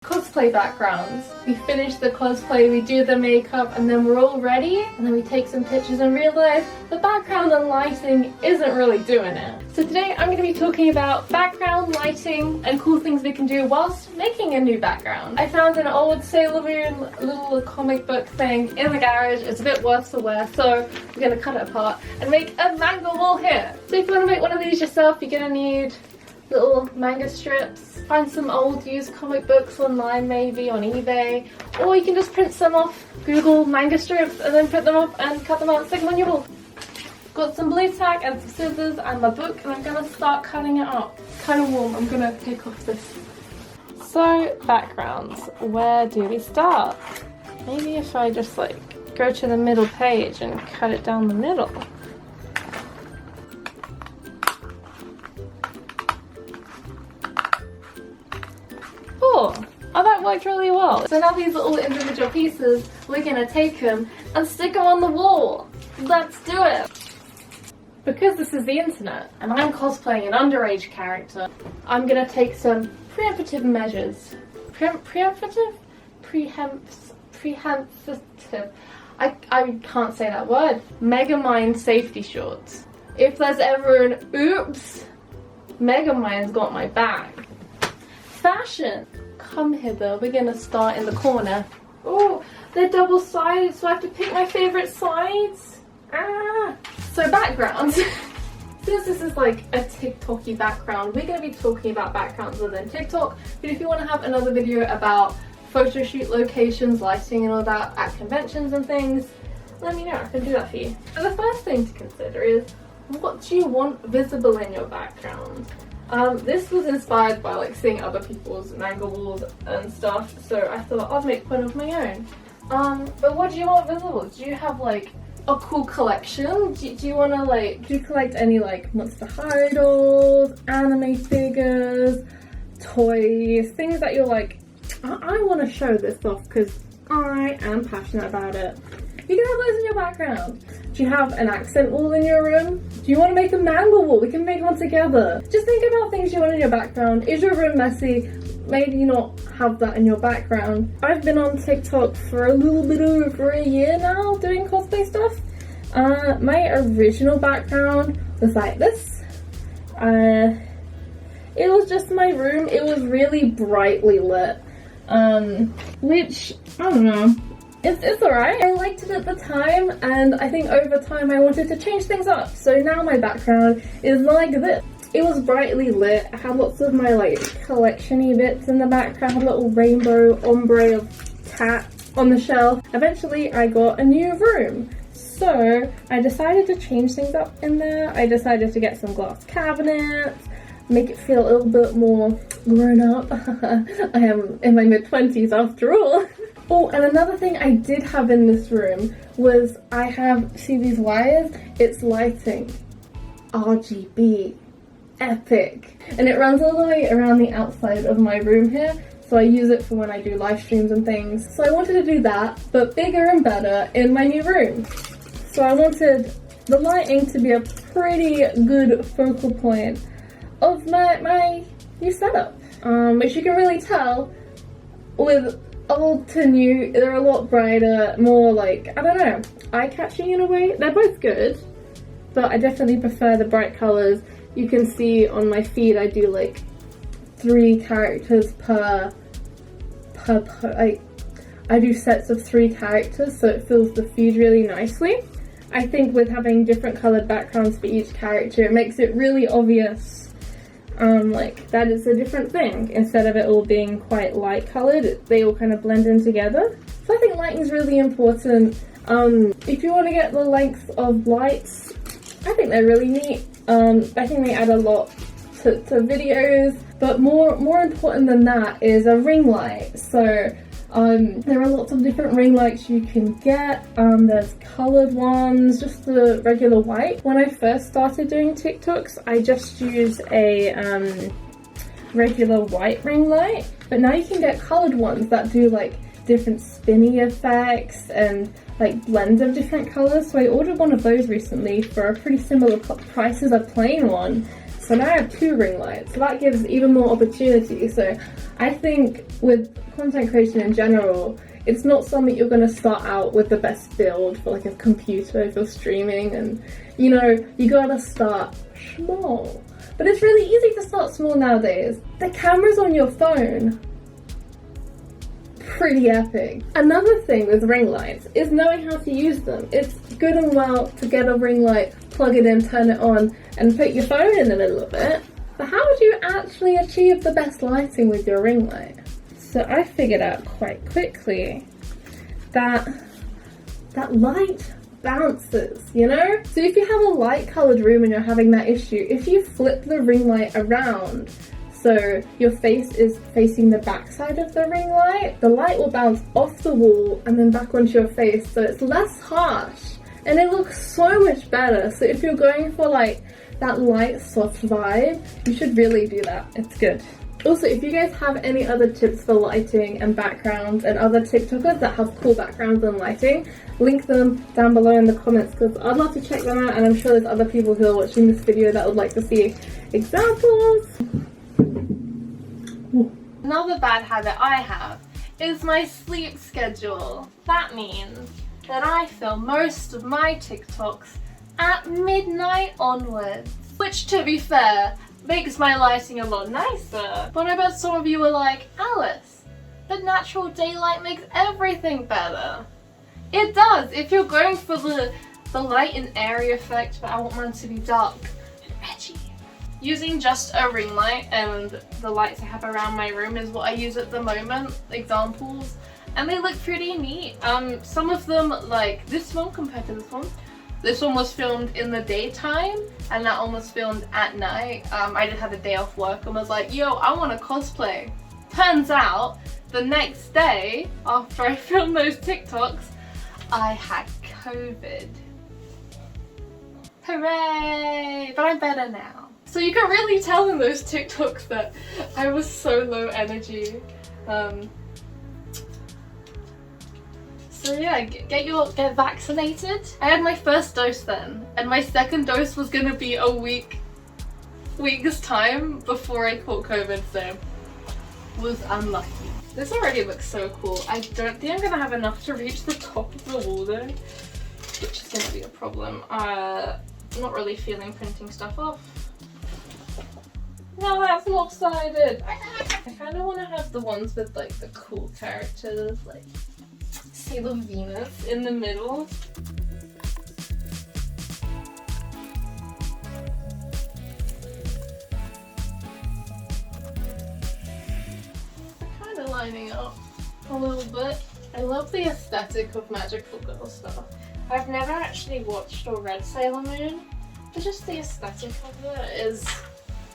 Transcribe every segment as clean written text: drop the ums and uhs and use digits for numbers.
Cosplay backgrounds. We finish the cosplay, we do the makeup, and then we're all ready, and then we take some pictures and realize the background and lighting isn't really doing it. So today I'm going to be talking about background lighting and cool things we can do whilst making a new background. I found an old Sailor Moon little comic book thing in the garage. It's a bit worse for wear, so we're going to cut it apart and make a manga wall here. So if you want to make one of these yourself, you're going to need little manga strips. Find some old used comic books online, maybe on eBay, or you can just print some off, Google manga strips, and then print them off and cut them out and stick them on your wall. Got some blue tack and some scissors and my book, and I'm gonna start cutting it up. It's kind of warm, I'm gonna take off this. So, backgrounds, where do we start? Maybe if I just like go to the middle page and cut it down the middle. Oh, that worked really well. So now these little individual pieces, we're gonna take them and stick them on the wall. Let's do it! Because this is the internet, and I'm cosplaying an underage character, I'm gonna take some preemptive measures. Preemptive? Preemptive. I can't say that word. Megamind safety shorts. If there's ever an oops, Megamind's got my back. Fashion. Come hither, we're gonna start in the corner. Oh, they're double-sided, so I have to pick my favourite sides. Ah! So backgrounds. Since this is like a TikTok-y background, we're gonna be talking about backgrounds within TikTok, but if you want to have another video about photo shoot locations, lighting and all that at conventions and things, let me know, I can do that for you. And the first thing to consider is, what do you want visible in your background? This was inspired by like seeing other people's manga walls and stuff, so I thought I'd make one of my own. But what do you want visible? Do you have like a cool collection? Do you want to like, do you collect any like Monster High dolls, anime figures, toys, things that you're like, I want to show this off because I am passionate about it. You can have those in your background. Do you have an accent wall in your room? Do you want to make a manga wall? We can make one together. Just think about things you want in your background. Is your room messy? Maybe not have that in your background. I've been on TikTok for a little bit over a year now doing cosplay stuff. My original background was like this. It was just my room. It was really brightly lit. Which, I don't know. It's alright. I liked it at the time, and I think over time I wanted to change things up. So now my background is like this. It was brightly lit. I had lots of my like collection-y bits in the background, a little rainbow ombre of cat on the shelf. Eventually I got a new room. So I decided to change things up in there. I decided to get some glass cabinets, make it feel a little bit more grown up. I am in my mid-20s after all. Oh, and another thing I did have in this room was see these wires? It's lighting. RGB. Epic. And it runs all the way around the outside of my room here, so I use it for when I do live streams and things. So I wanted to do that, but bigger and better in my new room. So I wanted the lighting to be a pretty good focal point of my new setup. Which you can really tell with old to new, they're a lot brighter, more like, I don't know, eye-catching in a way. They're both good, but I definitely prefer the bright colours. You can see on my feed I do like 3 characters per I do sets of 3 characters, so it fills the feed really nicely. I think with having different coloured backgrounds for each character, it makes it really obvious like that is a different thing. Instead of it all being quite light coloured, they all kind of blend in together. So I think lighting is really important. If you want to get the length of lights, I think they're really neat. I think they add a lot to videos, but more important than that is a ring light. So there are lots of different ring lights you can get. There's coloured ones, just the regular white. When I first started doing TikToks, I just used a regular white ring light, but now you can get coloured ones that do like different spinning effects and like blends of different colours. So I ordered one of those recently for a pretty similar price as a plain one. So now I have 2 ring lights, so that gives even more opportunity. So I think with content creation in general, it's not something you're going to start out with the best build for like a computer if you're streaming, and you know, you gotta start small. But it's really easy to start small nowadays. The camera's on your phone. Pretty epic. Another thing with ring lights is knowing how to use them. It's good and well to get a ring light, plug it in, turn it on, and put your phone in the middle of it. But how do you actually achieve the best lighting with your ring light? So I figured out quite quickly that light bounces, you know? So if you have a light colored room and you're having that issue, if you flip the ring light around so your face is facing the back side of the ring light, the light will bounce off the wall and then back onto your face, so it's less harsh and it looks so much better. So if you're going for like that light soft vibe, you should really do that. It's good. Also, if you guys have any other tips for lighting and backgrounds and other TikTokers that have cool backgrounds and lighting, link them down below in the comments because I'd love to check them out, and I'm sure there's other people who are watching this video that would like to see examples. Another bad habit I have is my sleep schedule. That means that I film most of my TikToks at midnight onwards, which, to be fair, makes my lighting a lot nicer. But I bet some of you are like, Alice, but natural daylight makes everything better. It does, if you're going for the light and airy effect, but I want mine to be dark and edgy. Using just a ring light and the lights I have around my room is what I use at the moment, examples, and they look pretty neat. Some of them, like this one compared to this one was filmed in the daytime and that one was filmed at night. I just had a day off work and was like, yo, I want to cosplay. Turns out, the next day, after I filmed those TikToks, I had COVID. Hooray! But I'm better now. So you can really tell in those TikToks that I was so low energy. So yeah, get vaccinated. I had my first dose then, and my second dose was gonna be a week's time before I caught COVID, so was unlucky. This already looks so cool. I don't think I'm gonna have enough to reach the top of the wall though, which is gonna be a problem. I'm not really feeling printing stuff off. No, that's lopsided. I kind of want to have the ones with like the cool characters, like Sailor Venus in the middle. Kind of lining up a little bit. I love the aesthetic of Magical Girl stuff. I've never actually watched or read Sailor Moon, but just the aesthetic of it is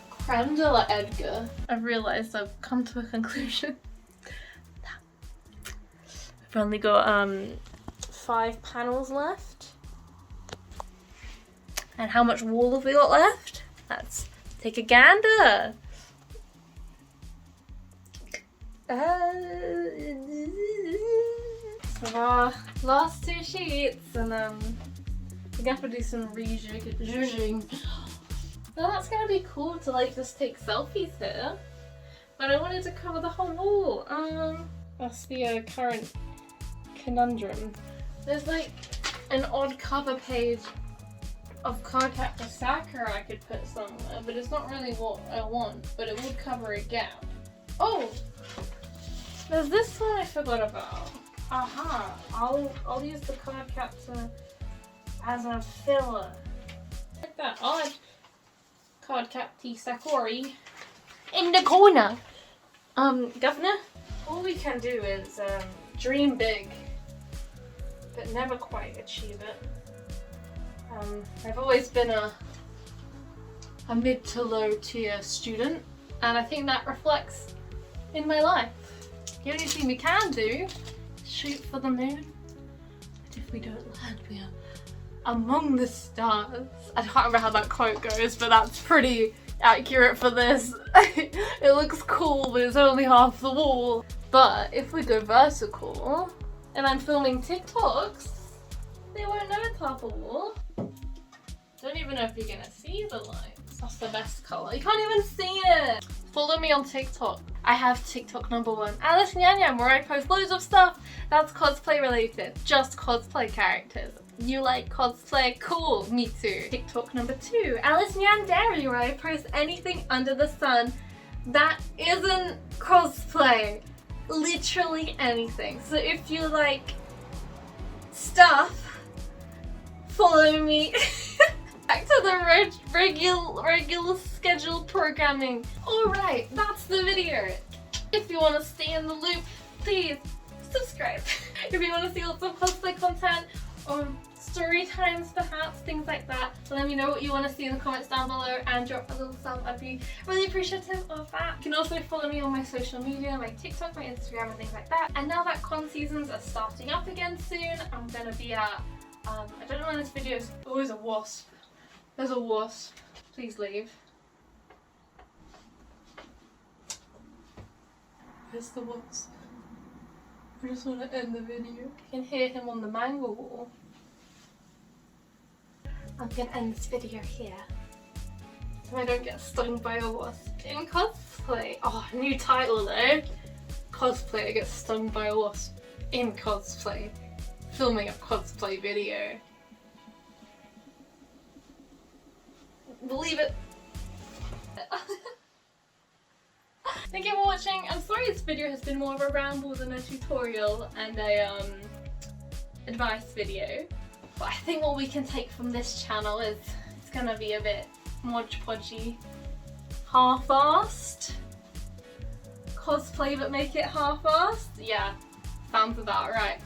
creme de la Edgar. I've realised I've come to a conclusion. I've only got 5 panels left. And how much wall have we got left? Let's take a gander. So our last 2 sheets, and we're gonna have to do some rejiging. Well, that's gonna be cool to like just take selfies here, but I wanted to cover the whole wall. That's the current conundrum. There's like an odd cover page of Cardcaptor Sakura I could put somewhere, but it's not really what I want, but it would cover a gap. Oh! There's this one I forgot about. Aha! I'll use the Cardcaptor as a filler. Like that odd Cardcaptor Sakura in the corner. Governor? All we can do is dream big, but never quite achieve it. I've always been a mid to low tier student, and I think that reflects in my life. The only thing we can do is shoot for the moon, but if we don't land, we are among the stars. I can't remember how that quote goes, but that's pretty accurate for this. It looks cool, but it's only half the wall. But if we go vertical, and I'm filming TikToks, they won't know it's half a wall. Don't even know if you're gonna see the lights. That's the best colour. You can't even see it. Follow me on TikTok. I have TikTok #1, Alice Nyanyam, where I post loads of stuff that's cosplay related. Just cosplay characters. You like cosplay? Cool, me too. TikTok #2, Alice Nyanderi, where I post anything under the sun that isn't cosplay. Literally anything. So if you like stuff, follow me. Back to the regular scheduled programming. Alright, that's the video. If you want to stay in the loop, please subscribe. If you want to see lots of cosplay content or story times perhaps, things like that, so let me know what you want to see in the comments down below and drop a little sub. I'd be really appreciative of that. You can also follow me on my social media, my TikTok, my Instagram and things like that. And now that con seasons are starting up again soon, I'm going to be at, I don't know when this video is, oh, there's a wasp. There's a wasp. Please leave. Where's the wasp? I just want to end the video. You can hear him on the Manga wall. I'm gonna end this video here so I don't get stung by a wasp in cosplay. Oh, new title though. Cosplayer gets stung by a wasp in cosplay. Filming a cosplay video. Believe it. Thank you for watching. I'm sorry this video has been more of a ramble than a tutorial and a advice video. But I think what we can take from this channel is it's gonna be a bit modge-podgy, half-assed. Cosplay but make it half-assed? Yeah, sounds about right.